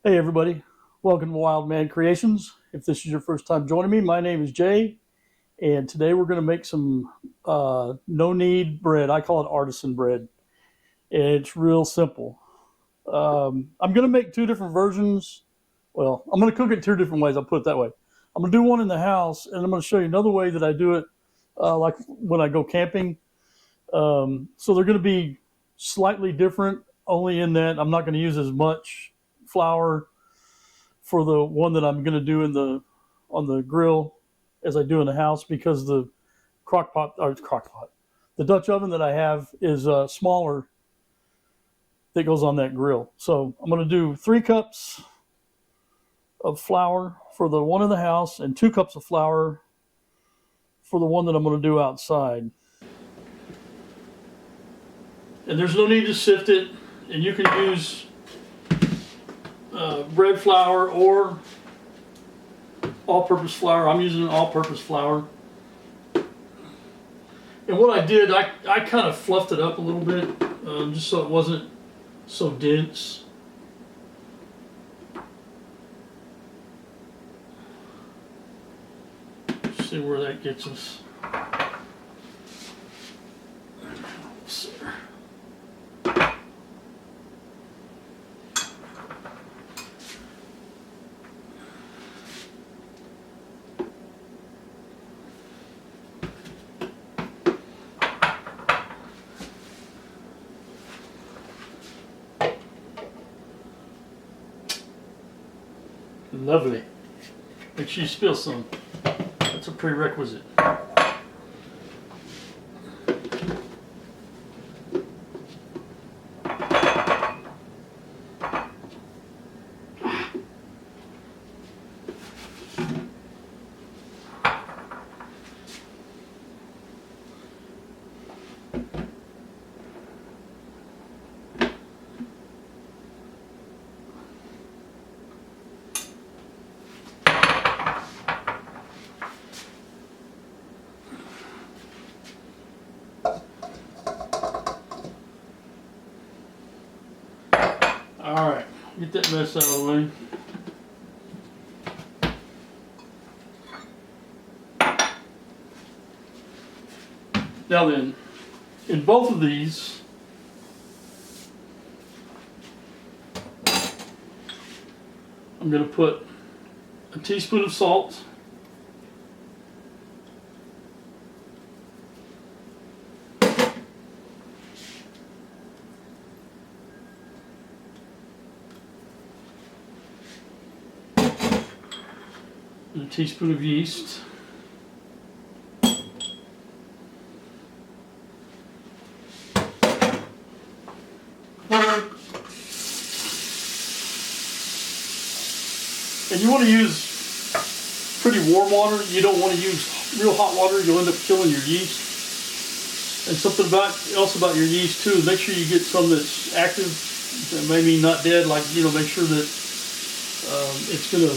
Hey everybody, welcome to Wild Man Creations. If this is your first time joining me, my name is Jay, and today we're going to make some no knead bread. I call it artisan bread. It's real simple. I'm going to make two different versions. Well, I'm going to cook it two different ways. I'll put it that way. I'm going to do one in the house, and I'm going to show you another way that I do it, like when I go camping. So they're going to be slightly different, only in that I'm not going to use as much flour for the one that I'm going to do in the on the grill as I do in the house because the crock pot, the Dutch oven that I have is smaller that goes on that grill. So I'm going to do 3 cups of flour for the one in the house and 2 cups of flour for the one that I'm going to do outside. And there's no need to sift it, and you can use bread flour or all-purpose flour. I'm using an all-purpose flour. And what I did, I kind of fluffed it up a little bit, just so it wasn't so dense. See where that gets us. Lovely. Make sure you spill some. That's a prerequisite. All right, get that mess out of the way. Now then, in both of these, I'm going to put a teaspoon of salt, and a teaspoon of yeast. And you want to use pretty warm water. You don't want to use real hot water. You'll end up killing your yeast. And something else about your yeast too is make sure you get some that's active. Maybe not dead. Like, make sure that it's going to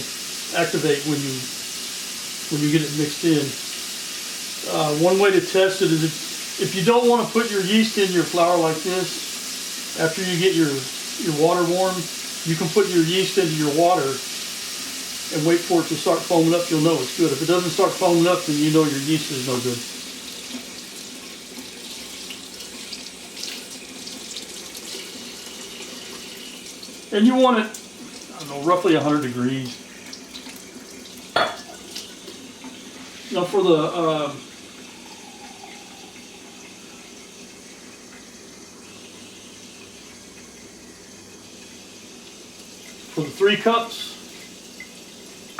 activate when you get it mixed in. One way to test it is if you don't want to put your yeast in your flour like this, after you get your water warm, you can put your yeast into your water and wait for it to start foaming up. You'll know it's good. If it doesn't start foaming up, then you know your yeast is no good. And you want it, I don't know, roughly 100 degrees. Now for the 3 cups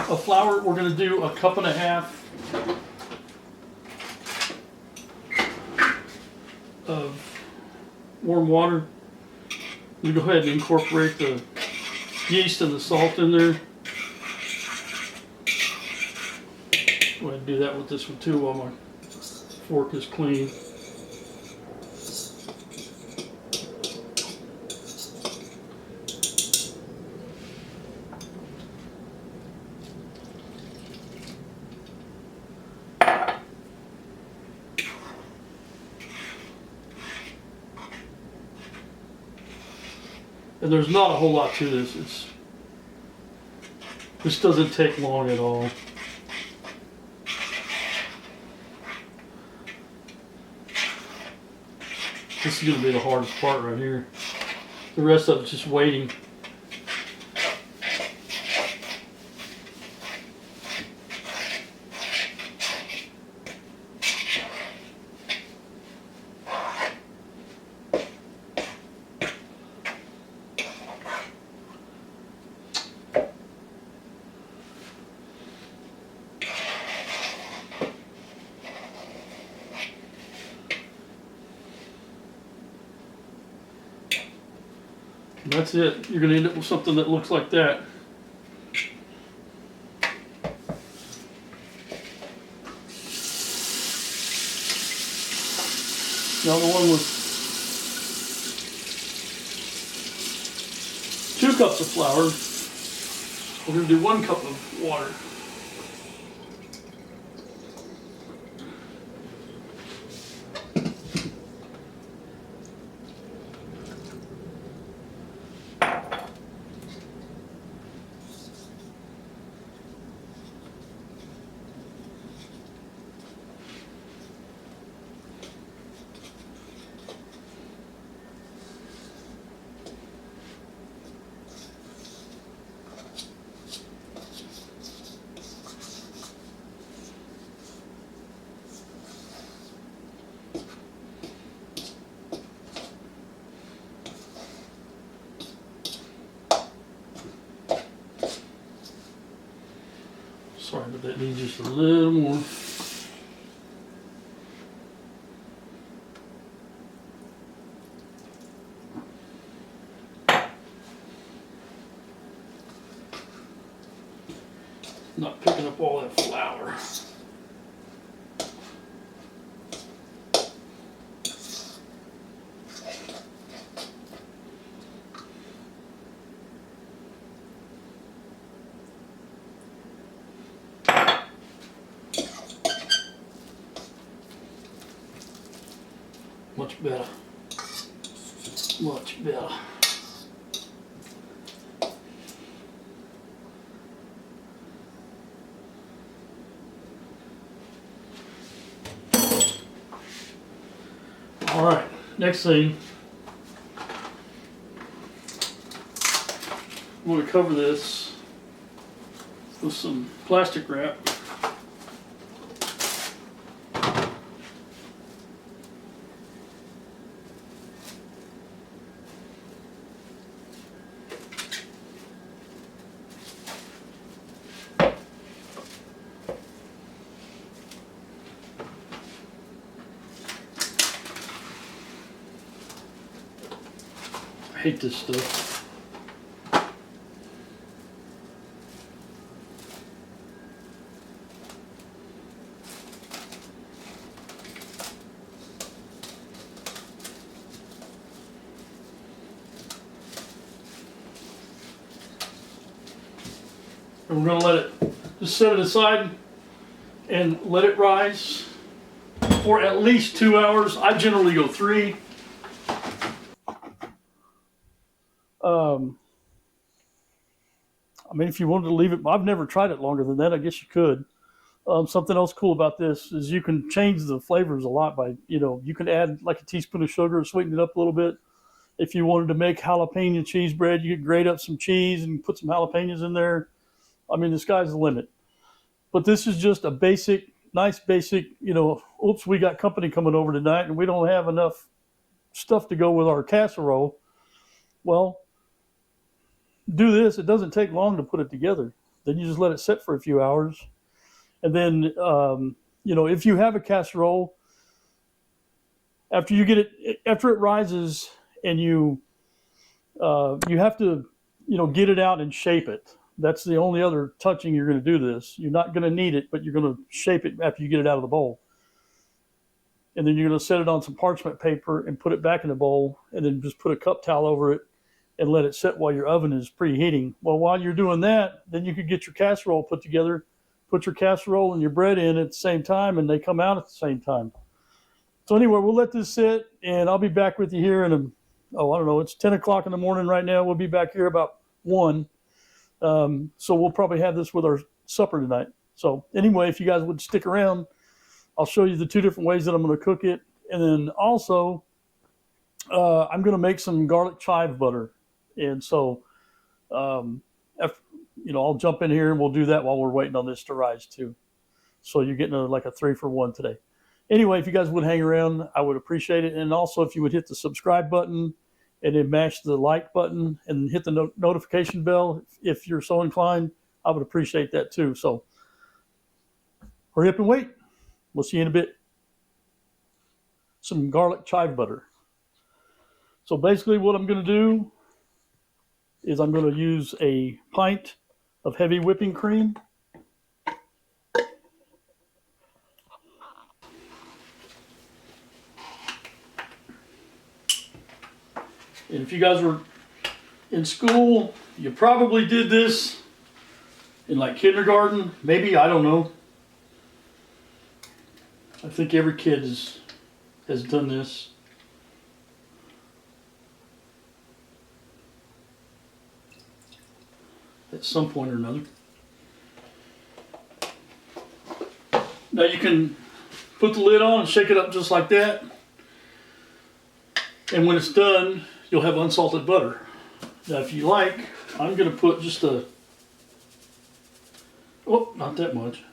of flour, we're going to do 1.5 cups of warm water. You go ahead and incorporate the yeast and the salt in there. Go ahead and do that with this one too while my fork is clean. And there's not a whole lot to this. This doesn't take long at all. This is going to be the hardest part right here. The rest of it's just waiting. And that's it. You're going to end up with something that looks like that. Now the one with 2 cups of flour, we're going to do 1 cup of water. Sorry, but that needs just a little more. Not picking up all that flour. Much better. Much better. All right, next thing, I'm going to cover this with some plastic wrap. I hate this stuff. And we're going to let it, just set it aside and let it rise for at least 2 hours. I generally go 3. I mean, if you wanted to leave it, I've never tried it longer than that. I guess you could. Something else cool about this is you can change the flavors a lot by, you can add like a teaspoon of sugar, sweeten it up a little bit. If you wanted to make jalapeno cheese bread, you could grate up some cheese and put some jalapenos in there. I mean, the sky's the limit. But this is just a basic, nice basic, oops, we got company coming over tonight and we don't have enough stuff to go with our casserole. Well, do this. It doesn't take long to put it together. Then you just let it sit for a few hours. And then, if you have a casserole, after it rises and you have to, get it out and shape it. That's the only other touching you're going to do this. You're not going to knead it, but you're going to shape it after you get it out of the bowl. And then you're going to set it on some parchment paper and put it back in the bowl and then just put a cup towel over it and let it sit while your oven is preheating. Well, while you're doing that, then you could get your casserole put together, put your casserole and your bread in at the same time, and they come out at the same time. So anyway, we'll let this sit, and I'll be back with you here in I don't know, it's 10 o'clock in the morning right now. We'll be back here about 1. So we'll probably have this with our supper tonight. So anyway, if you guys would stick around, I'll show you the two different ways that I'm going to cook it. And then also, I'm going to make some garlic chive butter. And so, after, I'll jump in here and we'll do that while we're waiting on this to rise too. So you're getting like a 3-for-1 today. Anyway, if you guys would hang around, I would appreciate it. And also, if you would hit the subscribe button and then mash the like button and hit the notification bell, if you're so inclined, I would appreciate that too. So hurry up and wait. We'll see you in a bit. Some garlic chive butter. So basically what I'm going to do is I'm going to use a pint of heavy whipping cream. And if you guys were in school, you probably did this in like kindergarten, maybe, I don't know. I think every kid has done this. At some point or another. Now you can put the lid on and shake it up just like that. And when it's done, you'll have unsalted butter. Now if you like, I'm going to put just not that much.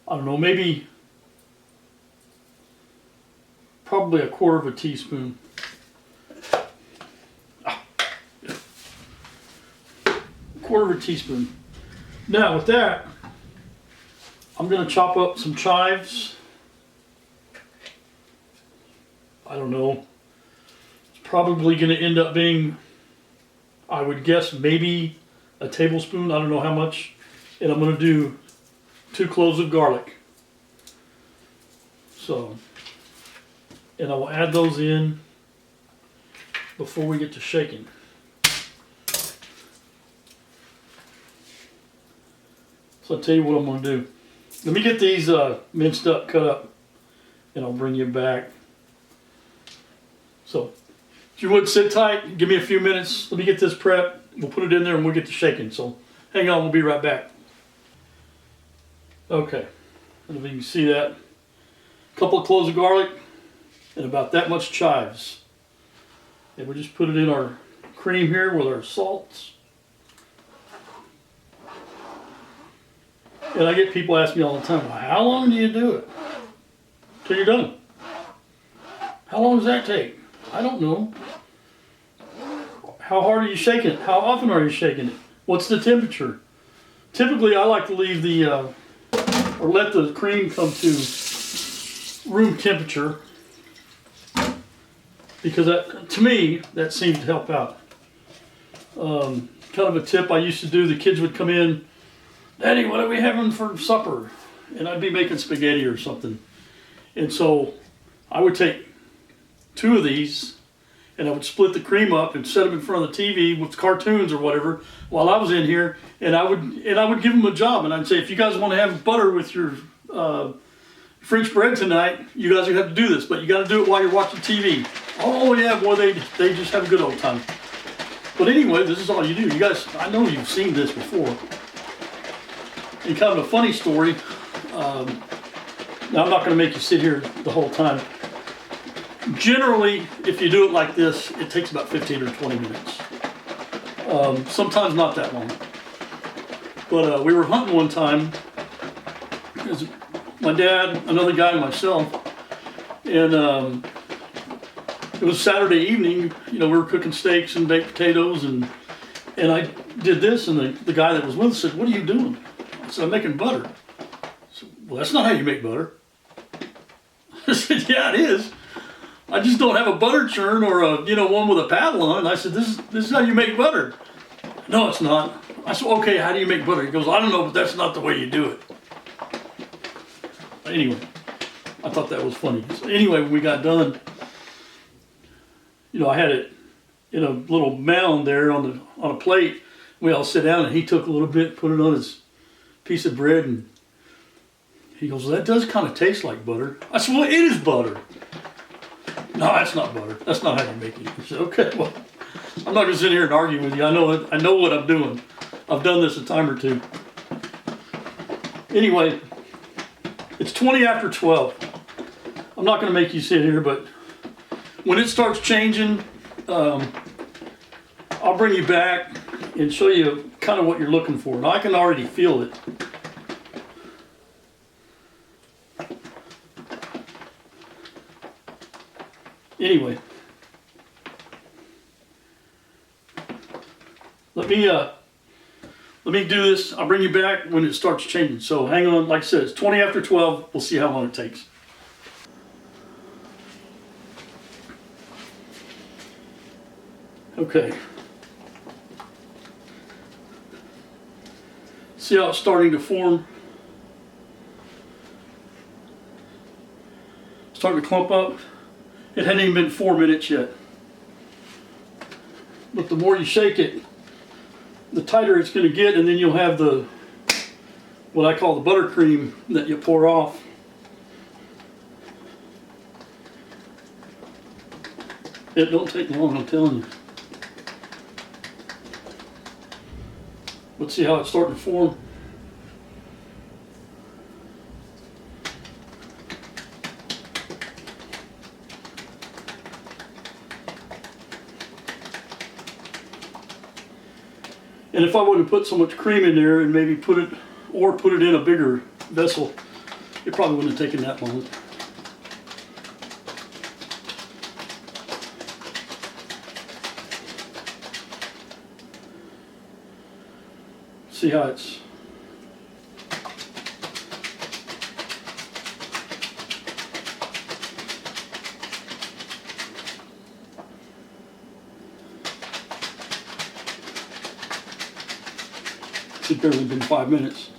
I don't know, maybe probably 1/4 teaspoon. Quarter of a teaspoon. Now with that, I'm going to chop up some chives. I don't know. It's probably going to end up being, I would guess, maybe a tablespoon. I don't know how much. And I'm going to do 2 cloves of garlic. So, and I will add those in before we get to shaking. So I'll tell you what I'm going to do. Let me get these minced up, cut up, and I'll bring you back. So if you would sit tight, give me a few minutes. Let me get this prepped. We'll put it in there and we'll get to shaking. So hang on, we'll be right back. Okay, and if you can see that, a couple of cloves of garlic and about that much chives. And we'll just put it in our cream here with our salts. And I get people ask me all the time, how long do you do it till you're done? How long does that take? I don't know. How hard are you shaking it? How often are you shaking it? What's the temperature? Typically, I like to leave or let the cream come to room temperature because to me, that seems to help out. Kind of a tip I used to do, the kids would come in, Daddy, what are we having for supper? And I'd be making spaghetti or something. And so I would take 2 of these and I would split the cream up and set them in front of the TV with cartoons or whatever while I was in here. And I would give them a job. And I'd say, if you guys want to have butter with your French bread tonight, you guys are going to have to do this. But you got to do it while you're watching TV. Oh yeah, boy, they just have a good old time. But anyway, this is all you do. You guys, I know you've seen this before. And kind of a funny story, now I'm not going to make you sit here the whole time. Generally, if you do it like this, it takes about 15 or 20 minutes. Sometimes not that long. But we were hunting one time. It was my dad, another guy, and myself. And it was Saturday evening. We were cooking steaks and baked potatoes. And I did this, and the guy that was with us said, "What are you doing?" I said, "I'm making butter." I said, "Well, that's not how you make butter." I said, "Yeah, it is. I just don't have a butter churn or one with a paddle on it." And I said, this is how you make butter." "No, it's not." I said, "Okay, how do you make butter?" He goes, "I don't know, but that's not the way you do it." Anyway, I thought that was funny. So anyway, when we got done, I had it in a little mound there on a plate. We all sit down, and he took a little bit, put it on his piece of bread, and he goes, "Well, that does kind of taste like butter." I said, "Well, it is butter." "No, that's not butter. That's not how you make it." He said, "Okay, well." I'm not gonna sit here and argue with you. I know it. I know what I'm doing. I've done this a time or two. Anyway, it's 20 after 12. I'm not gonna make you sit here, but when it starts changing, I'll bring you back and show you kind of what you're looking for. Now I can already feel it. Anyway, let me do this. I'll bring you back when it starts changing. So hang on, like I said, it's 20 after 12. We'll see how long it takes. Okay. See how it's starting to form? Starting to clump up. It hadn't even been 4 minutes yet. But the more you shake it, the tighter it's going to get, and then you'll have the, what I call the buttercream that you pour off. It don't take long, I'm telling you. Let's see how it's starting to form. And if I wouldn't put so much cream in there and maybe put it in a bigger vessel, it probably wouldn't have taken that long. See how it's it's barely been 5 minutes.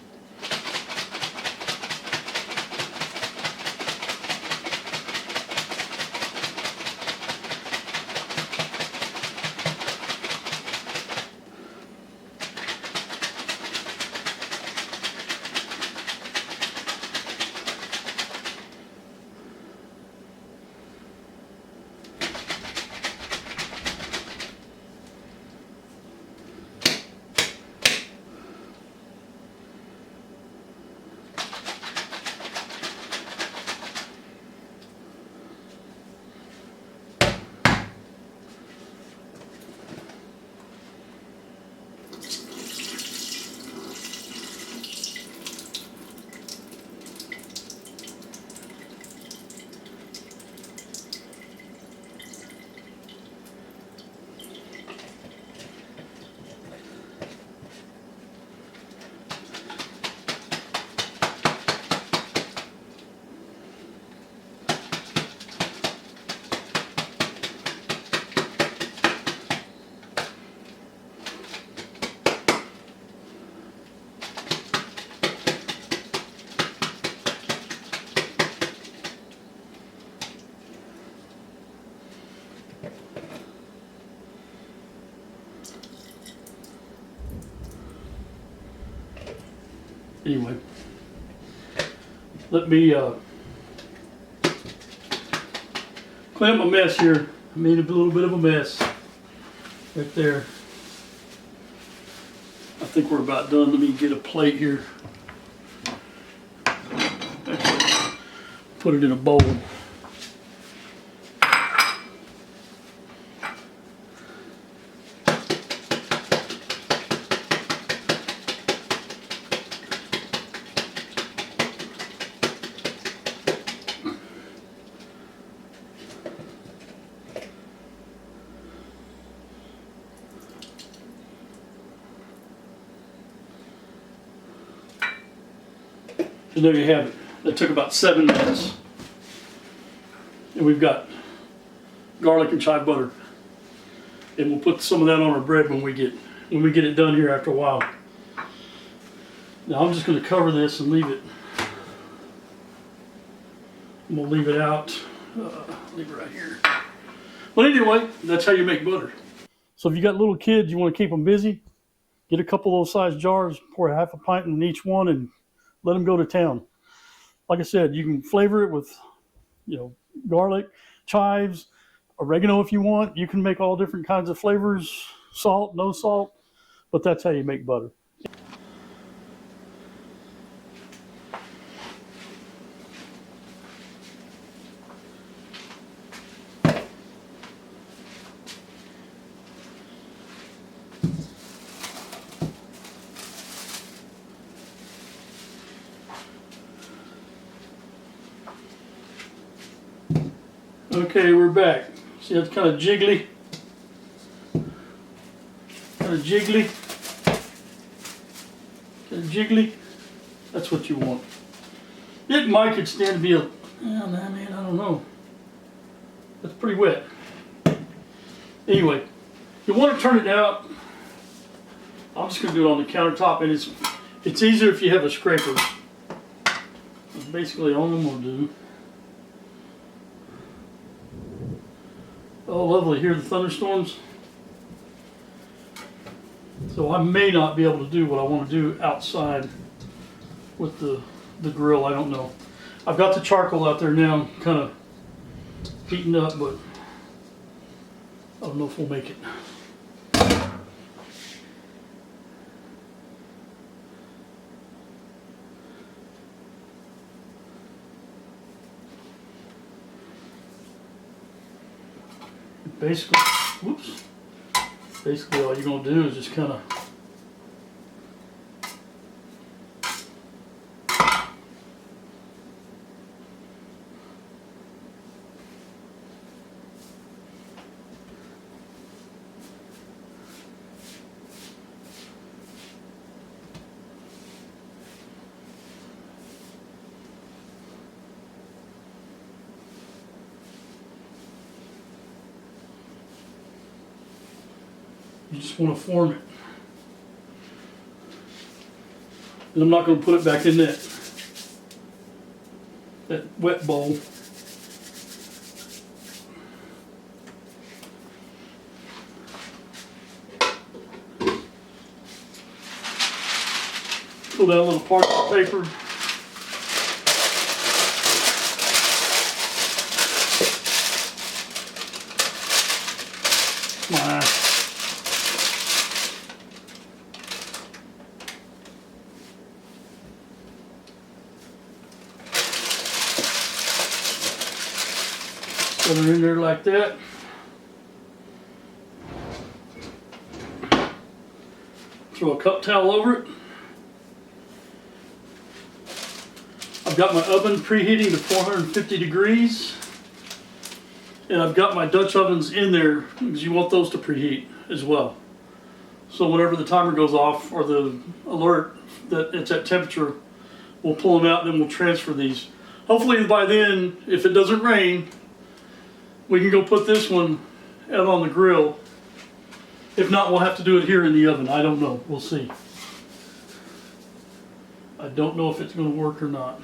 Anyway, let me clean up my mess here. I made a little bit of a mess right there. I think we're about done. Let me get a plate here. Actually, put it in a bowl. And there you have it. That took about 7 minutes. And we've got garlic and chive butter. And we'll put some of that on our bread when we get it done here after a while. Now I'm just going to cover this and leave it. I'm going to leave it out. Leave it right here. But anyway, that's how you make butter. So if you got little kids, you want to keep them busy, get a couple of those size jars, pour a half a pint in each one, and let them go to town. Like I said, you can flavor it with, garlic, chives, oregano if you want. You can make all different kinds of flavors, salt, no salt, but that's how you make butter. Okay, we're back. See, that's kind of jiggly. Kind of jiggly. Kind of jiggly. That's what you want. It might could stand to be a, oh, man, I don't know. That's pretty wet. Anyway, you want to turn it out. I'm just going to do it on the countertop, and it's easier if you have a scraper. That's basically all I'm going to do. Oh, lovely. Hear the thunderstorms? So I may not be able to do what I want to do outside with the grill. I don't know. I've got the charcoal out there now, kind of heating up, but I don't know if we'll make it. Basically, whoops. Basically, all you're going to do is just kind of you just want to form it. And I'm not going to put it back in that wet bowl. Pull down a little parchment paper. Put it in there like that. Throw a cup towel over it. I've got my oven preheating to 450 degrees. And I've got my Dutch ovens in there because you want those to preheat as well. So whenever the timer goes off or the alert that it's at temperature, we'll pull them out and then we'll transfer these. Hopefully by then, if it doesn't rain, we can go put this one out on the grill. If not, we'll have to do it here in the oven. I don't know. We'll see. I don't know if it's going to work or not.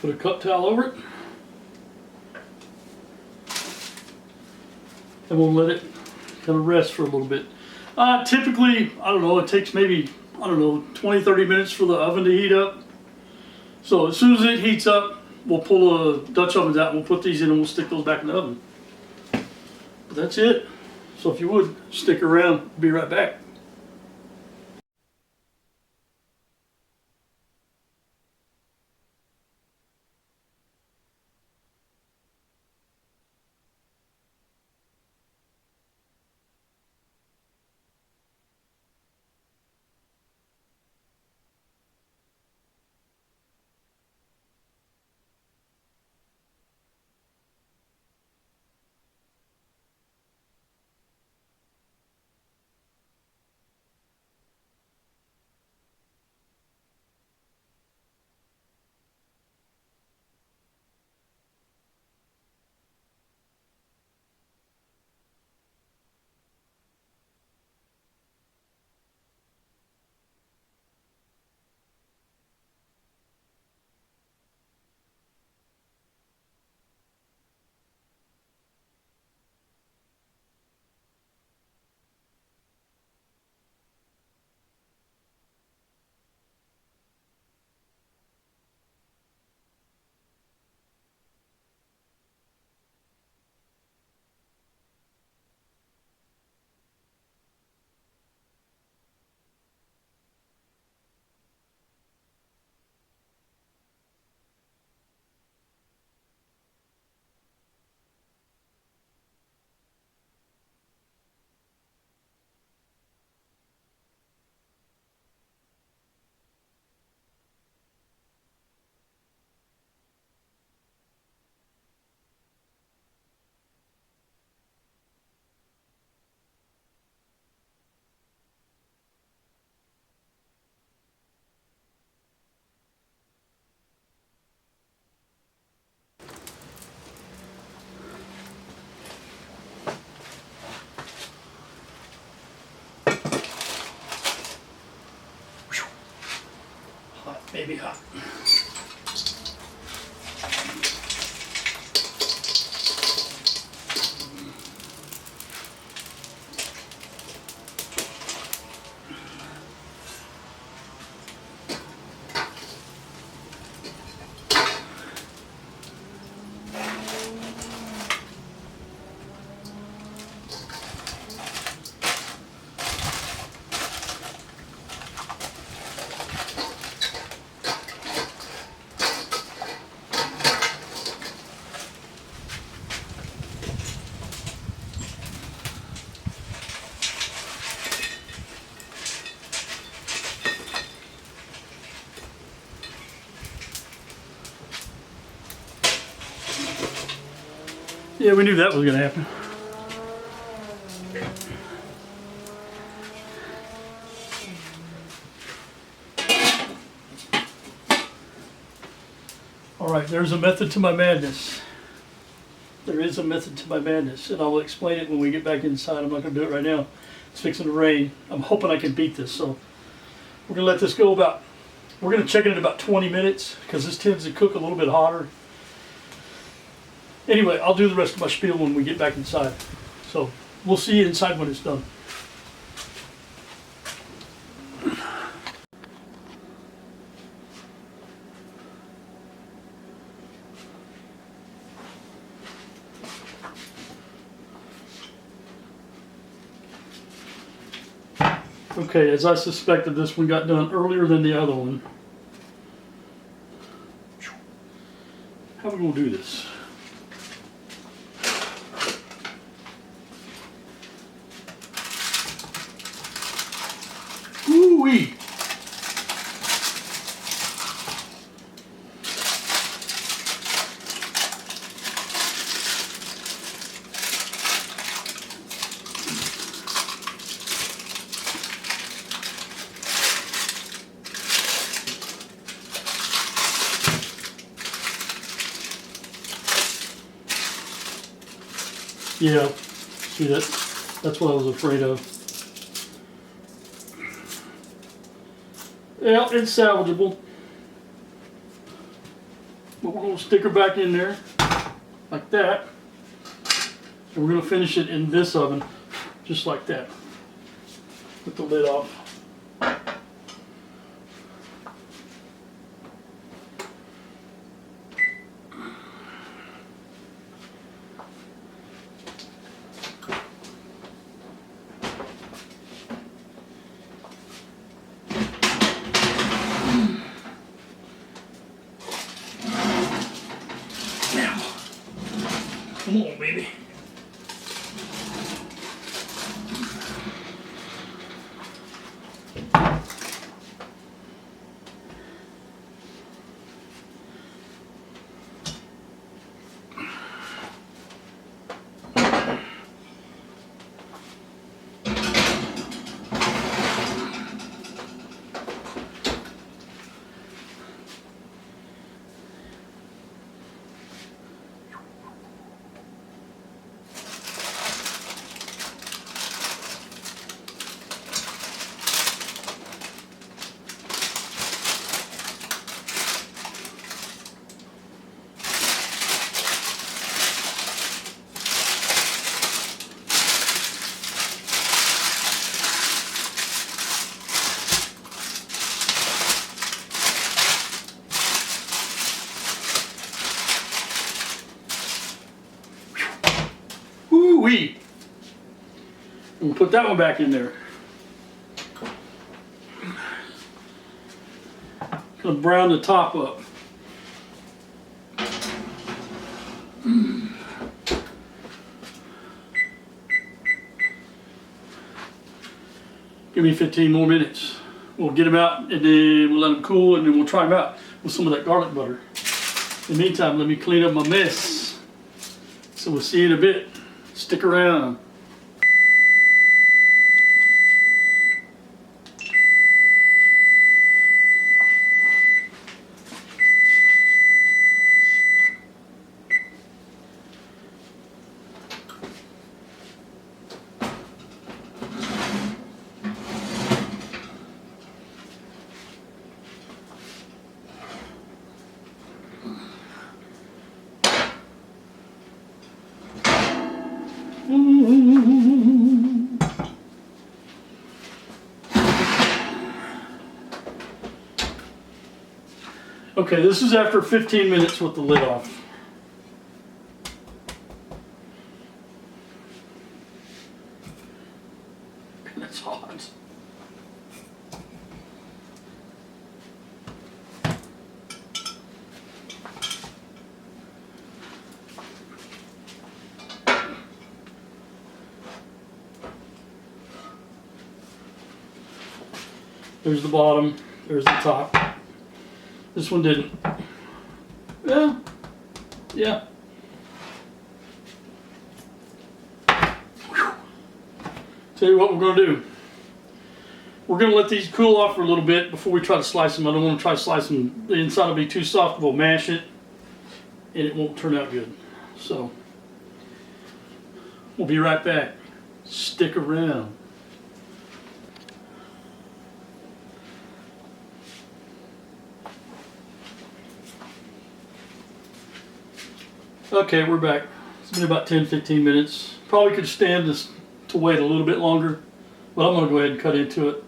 Put a cup towel over it. And we'll let it kind of rest for a little bit. Typically, I don't know, it takes maybe, 20, 30 minutes for the oven to heat up. So as soon as it heats up, we'll pull the Dutch ovens out and we'll put these in and we'll stick those back in the oven. But that's it. So if you would, stick around, be right back. Hot, baby hot. Yeah, we knew that was going to happen. All right, there's a method to my madness. There is a method to my madness, and I will explain it when we get back inside. I'm not going to do it right now. It's fixing to rain. I'm hoping I can beat this, so we're going to let this go we're going to check it in about 20 minutes because this tends to cook a little bit hotter. Anyway, I'll do the rest of my spiel when we get back inside. So we'll see you inside when it's done. Okay, as I suspected, this one got done earlier than the other one. How are we going to do this? Ooh-wee! Yeah, see that? That's what I was afraid of. Yeah, it's salvageable. But we're going to stick her back in there, like that. And we're going to finish it in this oven, just like that. Put the lid off. put that one back in there. Gonna brown the top up. Give me 15 more minutes. We'll get them out and then we'll let them cool and then we'll try them out with some of that garlic butter. In the meantime, let me clean up my mess. So we'll see you in a bit. Stick around. Okay, this is after 15 minutes with the lid off. That's hot. There's the bottom, there's the top. This one didn't. Well, yeah. Whew. Tell you what we're going to do. We're going to let these cool off for a little bit before we try to slice them. I don't want to try to slice them. The inside will be too soft. We'll mash it and it won't turn out good. So, we'll be right back. Stick around. Okay, we're back. It's been about 10-15 minutes. Probably could stand this to wait a little bit longer, but I'm going to go ahead and cut into it.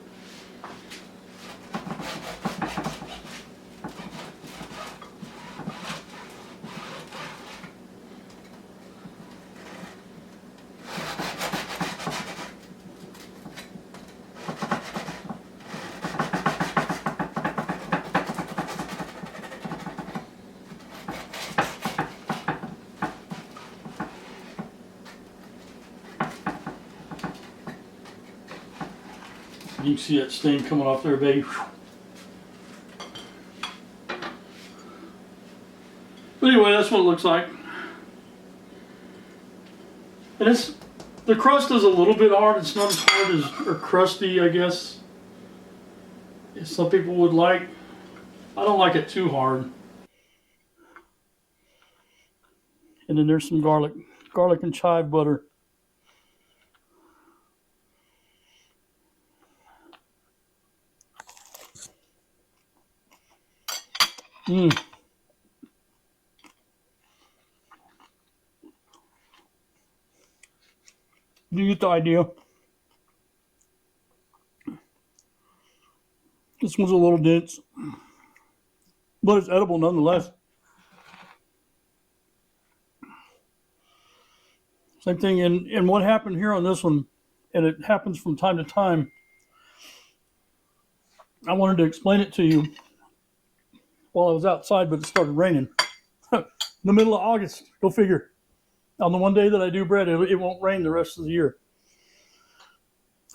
You can see that steam coming off there, baby. But anyway, that's what it looks like. And the crust is a little bit hard. It's not as hard as, or crusty, I guess, as some people would like. I don't like it too hard. And then there's some garlic and chive butter. You get the idea. This one's a little dense, but it's edible nonetheless. Same thing, and what happened here on this one, and it happens from time to time, I wanted to explain it to you while I was outside, but it started raining. In the middle of August, go figure. On the one day that I do bread, it won't rain the rest of the year.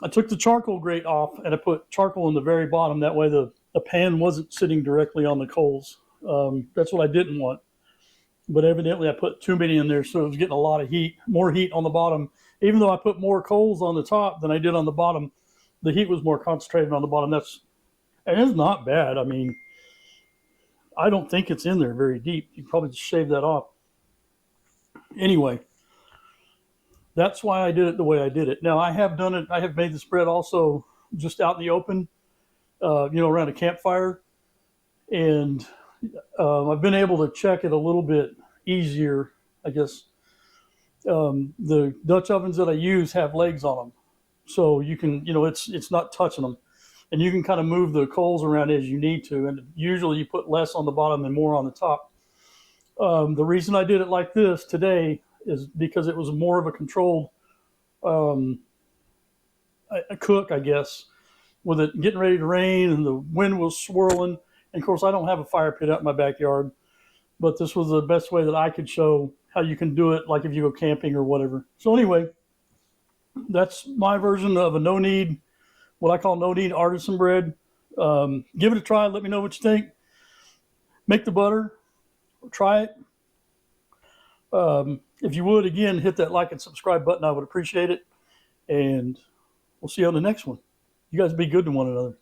I took the charcoal grate off and I put charcoal in the very bottom. That way the pan wasn't sitting directly on the coals. That's what I didn't want. But evidently I put too many in there, so it was getting a lot of heat, more heat on the bottom. Even though I put more coals on the top than I did on the bottom, the heat was more concentrated on the bottom. And it's not bad. I mean, I don't think it's in there very deep. You can probably just shave that off. Anyway, that's why I did it the way I did it. Now, I have done it. I have made this bread also just out in the open, around a campfire. And I've been able to check it a little bit easier, I guess. The Dutch ovens that I use have legs on them. So you can, it's not touching them. And you can kind of move the coals around as you need to. And usually you put less on the bottom and more on the top. The reason I did it like this today is because it was more of a controlled a cook, I guess, with it getting ready to rain and the wind was swirling. And of course, I don't have a fire pit out in my backyard, but this was the best way that I could show how you can do it, like if you go camping or whatever. So anyway, that's my version of a no knead, what I call no knead artisan bread. Give it a try. Let me know what you think. Make the butter. Try it. If you would, again, hit that like and subscribe button. I would appreciate it. And we'll see you on the next one. You guys be good to one another.